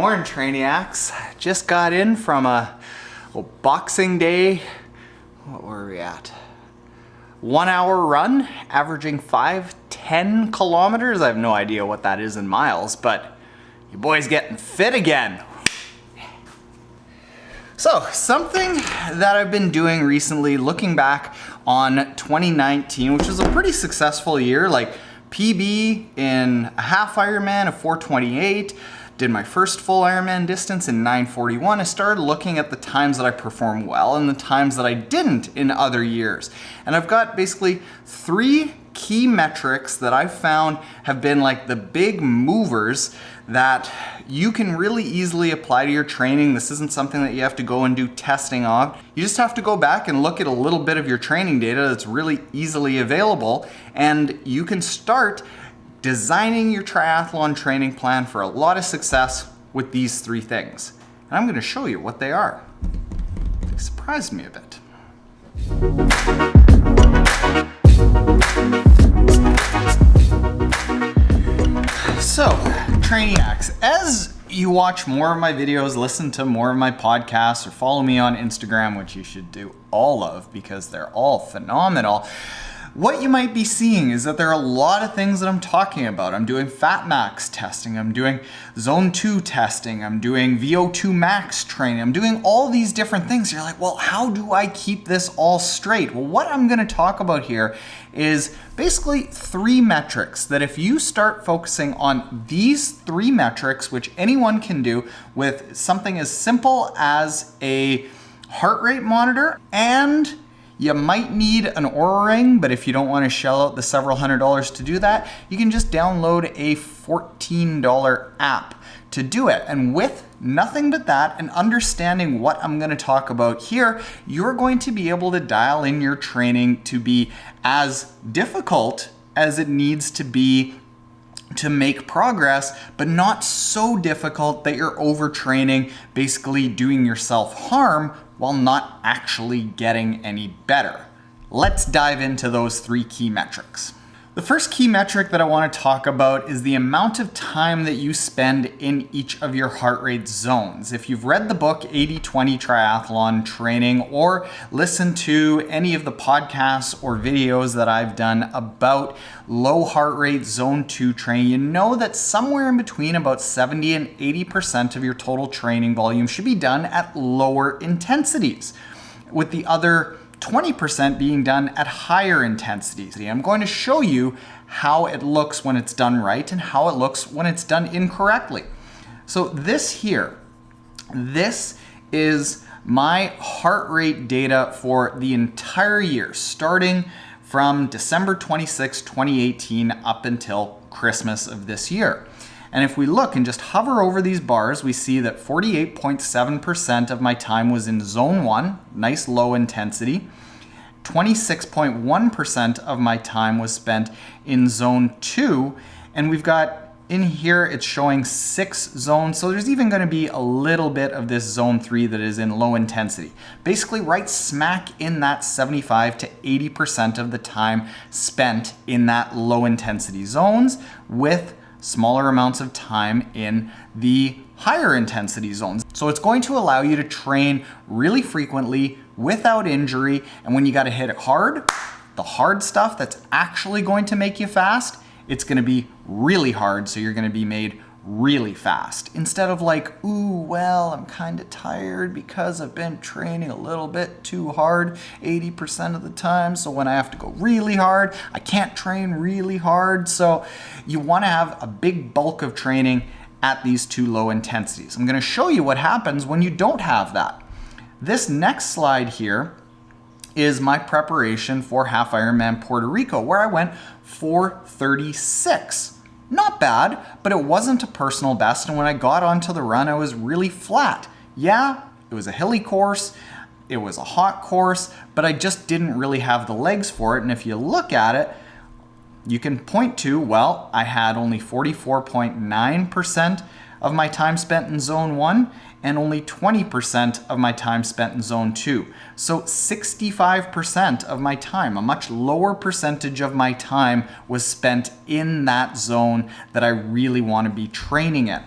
Morning, Trainiacs. Just got in from a Boxing Day. What were we at? 1 hour run, averaging 5-10 kilometers. I have no idea what that is in miles, but your boy's getting fit again. So, something that I've been doing recently, looking back on 2019, which was a pretty successful year, like PB in a half-Ironman of 4:28, did my first full Ironman distance in 9:41. I started looking at the times that I performed well and the times that I didn't in other years. And I've got basically 3 key metrics that I've found have been like the big movers that you can really easily apply to your training. This isn't something that you have to go and do testing on. You just have to go back and look at a little bit of your training data that's really easily available, and you can start designing your triathlon training plan for a lot of success with these 3 things. And I'm gonna show you what they are. They surprised me a bit. So, Trainiacs, as you watch more of my videos, listen to more of my podcasts, or follow me on Instagram, which you should do all of because they're all phenomenal, what you might be seeing is that there are a lot of things that I'm talking about. I'm doing fat max testing, I'm doing zone 2 testing, I'm doing VO2 max training, I'm doing all these different things. You're like, well, how do I keep this all straight? Well, what I'm gonna talk about here is basically 3 metrics that if you start focusing on these 3 metrics, which anyone can do with something as simple as a heart rate monitor, and you might need an Oura Ring, but if you don't want to shell out the several $100s to do that, you can just download a $14 app to do it. And with nothing but that and understanding what I'm going to talk about here, you're going to be able to dial in your training to be as difficult as it needs to be to make progress, but not so difficult that you're overtraining, basically doing yourself harm while not actually getting any better. Let's dive into those 3 key metrics. The first key metric that I want to talk about is the amount of time that you spend in each of your heart rate zones. If you've read the book 80-20 Triathlon Training or listened to any of the podcasts or videos that I've done about low heart rate zone 2 training, you know that somewhere in between about 70 and 80% of your total training volume should be done at lower intensities, with the other 20% being done at higher intensities. I'm going to show you how it looks when it's done right and how it looks when it's done incorrectly. So this here, this is my heart rate data for the entire year, starting from December 26, 2018 up until Christmas of this year. And if we look and just hover over these bars, we see that 48.7% of my time was in zone 1, nice low intensity. 26.1% of my time was spent in zone 2. And we've got in here, it's showing 6 zones. So there's even going to be a little bit of this zone 3 that is in low intensity. Basically right smack in that 75 to 80% of the time spent in that low intensity zones, with smaller amounts of time in the higher intensity zones. So it's going to allow you to train really frequently without injury. And when you got to hit it hard, the hard stuff that's actually going to make you fast, it's going to be really hard. So you're going to be made really fast, instead of like, ooh, well, I'm kind of tired because I've been training a little bit too hard 80% of the time. So when I have to go really hard, I can't train really hard. So you want to have a big bulk of training at these 2 low intensities. I'm going to show you what happens when you don't have that. This next slide here is my preparation for Half-Ironman Puerto Rico, where I went 4:36. Not bad, but it wasn't a personal best, and when I got onto the run, I was really flat. Yeah, it was a hilly course, it was a hot course, but I just didn't really have the legs for it. And if you look at it, you can point to, well, I had only 44.9% of my time spent in zone 1 and only 20% of my time spent in zone 2. So 65% of my time, a much lower percentage of my time, was spent in that zone that I really want to be training in.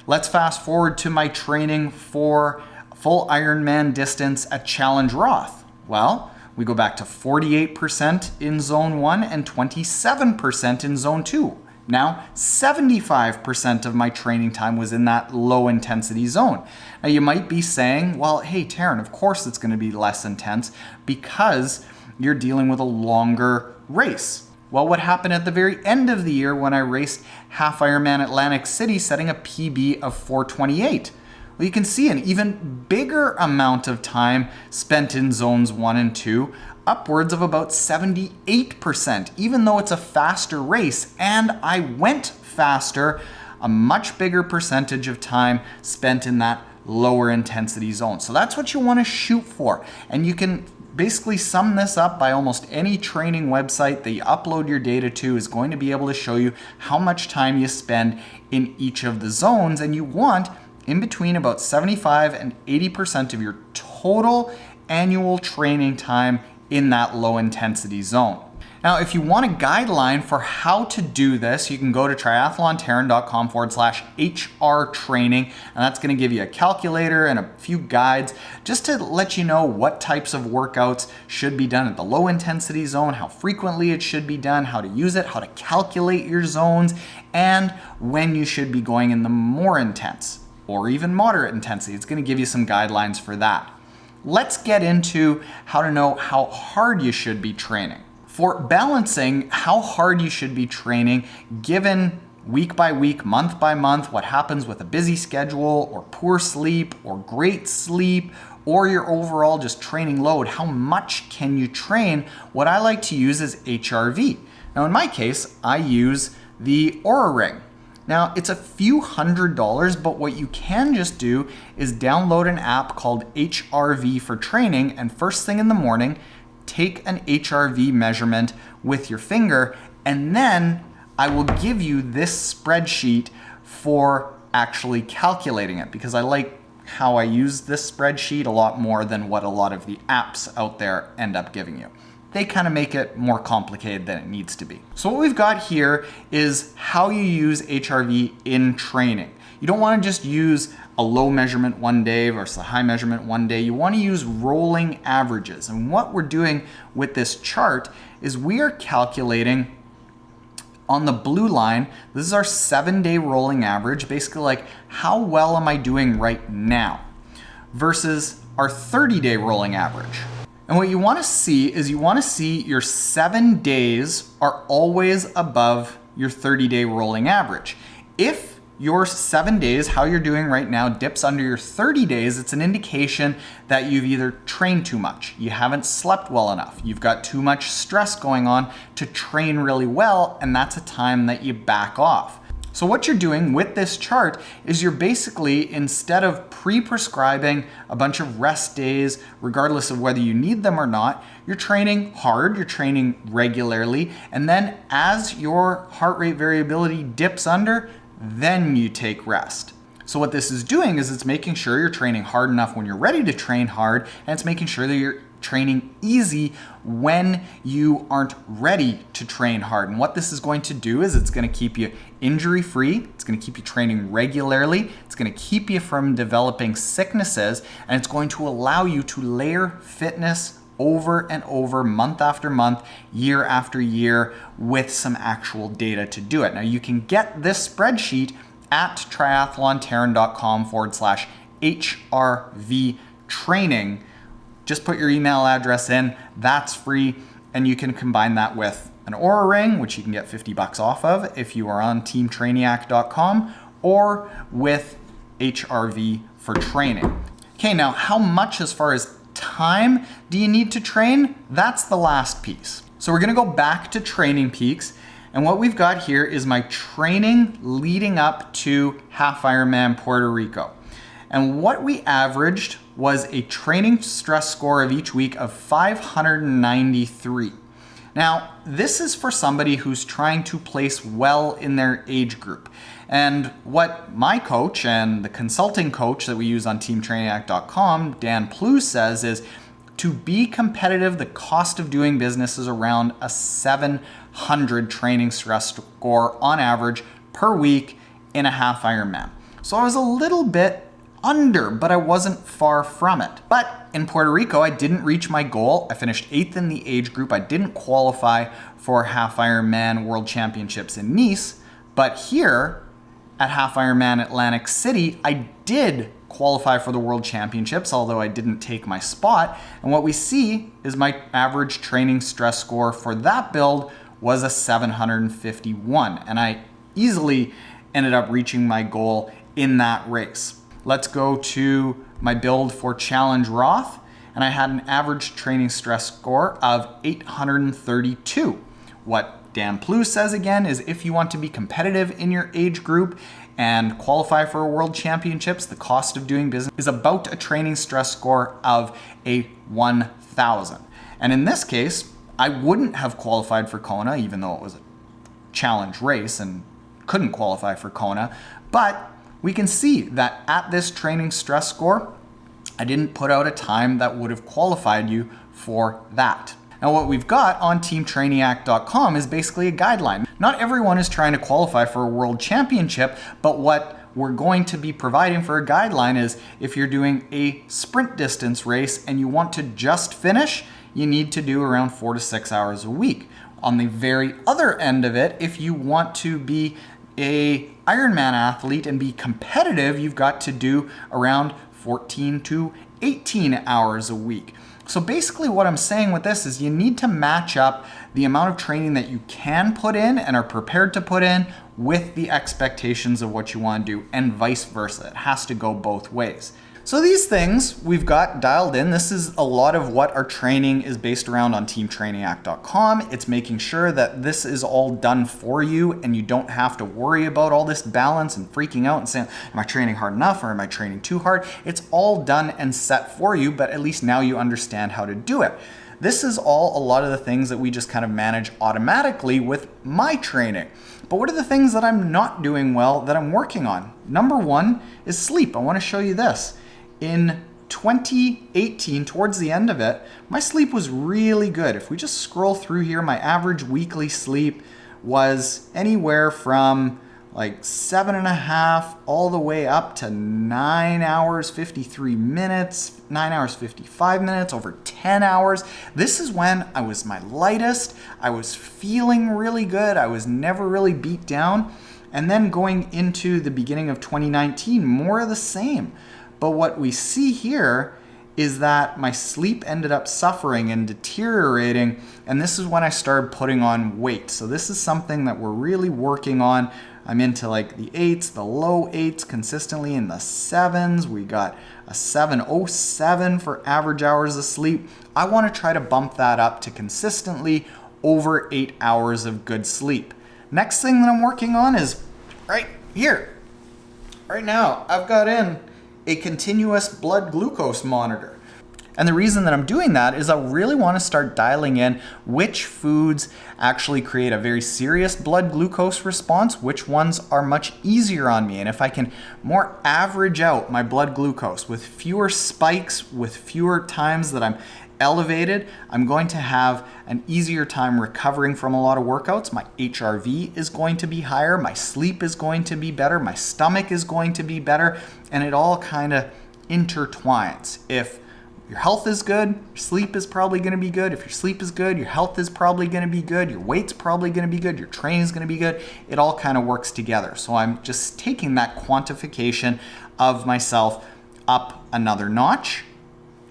Let's fast forward to my training for full Ironman distance at Challenge Roth. Well, we go back to 48% in zone 1 and 27% in zone 2. Now, 75% of my training time was in that low intensity zone. Now, you might be saying, well, hey, Taren, of course it's going to be less intense because you're dealing with a longer race. Well, what happened at the very end of the year when I raced Half-Ironman Atlantic City, setting a PB of 4:28? Well, you can see an even bigger amount of time spent in zones 1 and 2, upwards of about 78%, even though it's a faster race and I went faster, a much bigger percentage of time spent in that lower intensity zone. So that's what you want to shoot for. And you can basically sum this up by almost any training website that you upload your data to is going to be able to show you how much time you spend in each of the zones, and you want in between about 75 and 80% of your total annual training time in that low intensity zone. Now, if you want a guideline for how to do this, you can go to triathlontaren.com/HR training, and that's going to give you a calculator and a few guides just to let you know what types of workouts should be done at the low intensity zone, how frequently it should be done, how to use it, how to calculate your zones, and when you should be going in the more intense or even moderate intensity. It's going to give you some guidelines for that. Let's get into how to know how hard you should be training. For balancing how hard you should be training, given week by week, month by month, what happens with a busy schedule or poor sleep or great sleep or your overall just training load, how much can you train? What I like to use is HRV. Now in my case, I use the Oura Ring. Now, it's a few $100s, but what you can just do is download an app called HRV for training, and first thing in the morning, take an HRV measurement with your finger, and then I will give you this spreadsheet for actually calculating it, because I like how I use this spreadsheet a lot more than what a lot of the apps out there end up giving you. They kind of make it more complicated than it needs to be. So what we've got here is how you use HRV in training. You don't want to just use a low measurement one day versus a high measurement one day. You want to use rolling averages. And what we're doing with this chart is we are calculating on the blue line, this is our 7-day rolling average, basically like how well am I doing right now, versus our 30-day rolling average. And what you want to see is you want to see your 7 days are always above your 30-day rolling average. If your 7 days, how you're doing right now, dips under your 30 days, it's an indication that you've either trained too much, you haven't slept well enough, you've got too much stress going on to train really well, and that's a time that you back off. So what you're doing with this chart is you're basically, instead of pre-prescribing a bunch of rest days, regardless of whether you need them or not, you're training hard, you're training regularly, and then as your heart rate variability dips under, then you take rest. So what this is doing is it's making sure you're training hard enough when you're ready to train hard, and it's making sure that you're training easy when you aren't ready to train hard. And what this is going to do is it's going to keep you injury free, it's going to keep you training regularly, it's going to keep you from developing sicknesses, and it's going to allow you to layer fitness over and over, month after month, year after year, with some actual data to do it. Now you can get this spreadsheet at triathlontaren.com/HRV training. Just put your email address in, that's free, and you can combine that with an Oura Ring, which you can get $50 off of if you are on teamtrainiac.com, or with HRV for training. Okay, now how much as far as time do you need to train? That's the last piece. So we're gonna go back to Training Peaks, and what we've got here is my training leading up to Half-Ironman Puerto Rico. And what we averaged was a training stress score of each week of 593. Now, this is for somebody who's trying to place well in their age group. And what my coach and the consulting coach that we use on teamtrainiac.com, Dan Plew, says is to be competitive, the cost of doing business is around a 700 training stress score on average per week in a Half-Ironman. So I was a little bit under, but I wasn't far from it. But in Puerto Rico, I didn't reach my goal. I finished 8th in the age group. I didn't qualify for Half-Ironman World Championships in Nice, but here at Half-Ironman Atlantic City, I did qualify for the World Championships, although I didn't take my spot. And what we see is my average training stress score for that build was a 751, and I easily ended up reaching my goal in that race. Let's go to my build for Challenge Roth, and I had an average training stress score of 832. What Dan Plew says again is if you want to be competitive in your age group and qualify for a World Championships, the cost of doing business is about a training stress score of a 1,000. And in this case, I wouldn't have qualified for Kona, even though it was a challenge race and couldn't qualify for Kona, but we can see that at this training stress score, I didn't put out a time that would have qualified you for that. Now what we've got on teamtrainiac.com is basically a guideline. Not everyone is trying to qualify for a world championship, but what we're going to be providing for a guideline is if you're doing a sprint distance race and you want to just finish, you need to do around 4 to 6 hours a week. On the very other end of it, if you want to be a Ironman athlete and be competitive, you've got to do around 14 to 18 hours a week. So basically what I'm saying with this is you need to match up the amount of training that you can put in and are prepared to put in with the expectations of what you want to do, and vice versa. It has to go both ways. So these things we've got dialed in. This is a lot of what our training is based around on teamtrainiac.com. It's making sure that this is all done for you and you don't have to worry about all this balance and freaking out and saying, am I training hard enough or am I training too hard? It's all done and set for you, but at least now you understand how to do it. This is all a lot of the things that we just kind of manage automatically with my training. But what are the things that I'm not doing well that I'm working on? Number one is sleep. I want to show you this. In 2018, towards the end of it, my sleep was really good. If we just scroll through here, my average weekly sleep was anywhere from like 7.5 all the way up to 9 hours, 53 minutes, 9 hours, 55 minutes, over 10 hours. This is when I was my lightest. I was feeling really good. I was never really beat down. And then going into the beginning of 2019, more of the same. But what we see here is that my sleep ended up suffering and deteriorating, and this is when I started putting on weight. So this is something that we're really working on. I'm into like the 8s, the low 8s, consistently in the 7s. We got a 707 for average hours of sleep. I want to try to bump that up to consistently over 8 hours of good sleep. Next thing that I'm working on is right here. Right now, I've got in a continuous blood glucose monitor. And the reason that I'm doing that is I really want to start dialing in which foods actually create a very serious blood glucose response, which ones are much easier on me. And if I can more average out my blood glucose with fewer spikes, with fewer times that I'm elevated, I'm going to have an easier time recovering from a lot of workouts. My HRV is going to be higher, my sleep is going to be better, my stomach is going to be better, and it all kind of intertwines. If your health is good, your sleep is probably going to be good. If your sleep is good, your health is probably going to be good, your weight's probably going to be good, your training is going to be good. It all kind of works together. So I'm just taking that quantification of myself up another notch,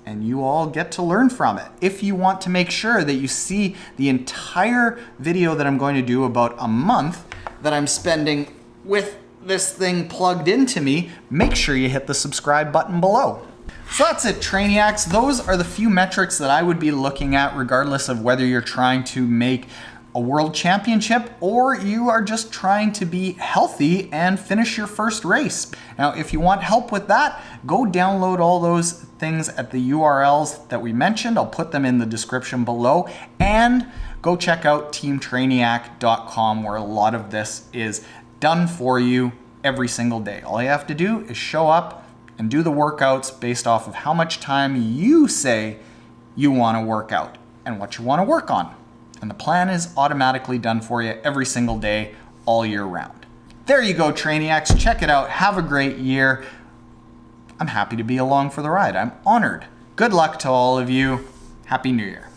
and you all get to learn from it. If you want to make sure that you see the entire video that I'm going to do about a month that I'm spending with this thing plugged into me, make sure you hit the subscribe button below. So that's it, Trainiacs. Those are the few metrics that I would be looking at regardless of whether you're trying to make a world championship or you are just trying to be healthy and finish your first race. Now, if you want help with that, go download all those things at the URLs that we mentioned. I'll put them in the description below, and go check out teamtrainiac.com where a lot of this is done for you every single day. All you have to do is show up and do the workouts based off of how much time you say you want to work out and what you want to work on. And the plan is automatically done for you every single day, all year round. There you go, Trainiacs. Check it out. Have a great year. I'm happy to be along for the ride. I'm honored. Good luck to all of you. Happy New Year.